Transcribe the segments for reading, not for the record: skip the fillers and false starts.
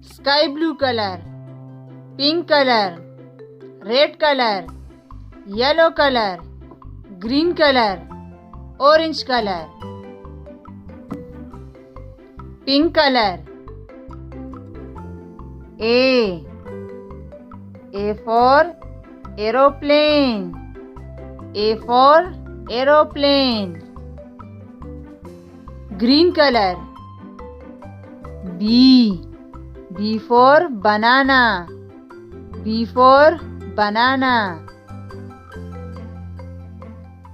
sky blue color, pink color, red color, yellow color, green color, orange color. Pink color. A for aeroplane. A for aeroplane. Green color. B for banana. B for banana.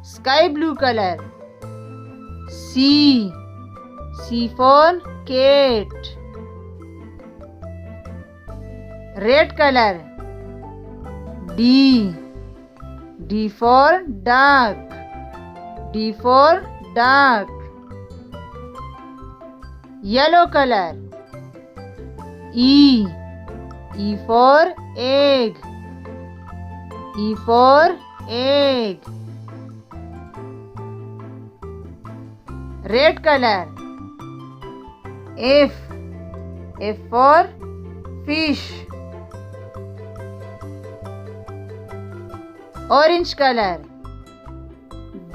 Sky blue color. C for cat. Red color. D for duck. D for duck. Yellow color. E for egg. E for egg. Red color. F for fish. Orange color.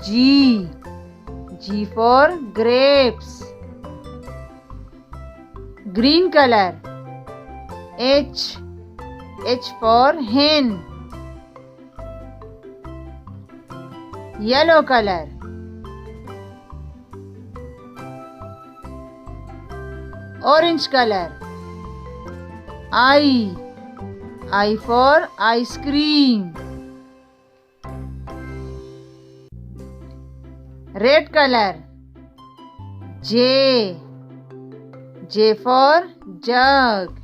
G for grapes. Green color. H for hen. Yellow color. Orange color. I for ice cream. Red color. J for jug.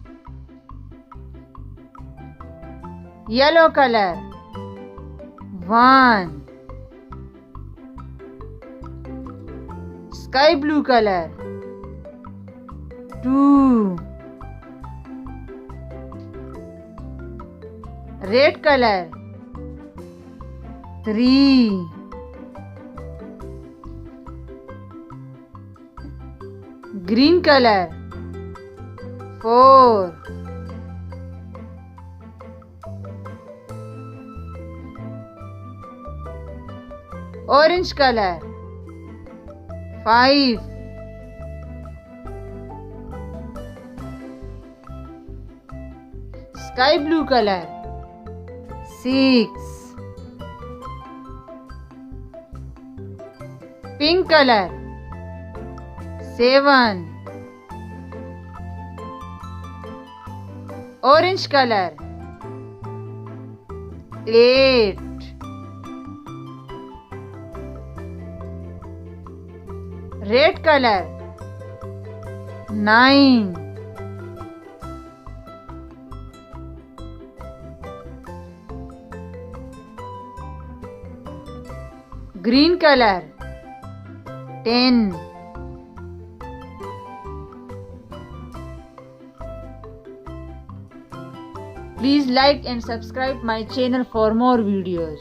Yellow color. 1. Sky blue color. 2. Red color. 3. Green color. 4. Orange color. 5. Sky blue color. 6. Pink color. 7. Orange color. 8. Red color. 9. Green color. 10. Please like and subscribe my channel for more videos.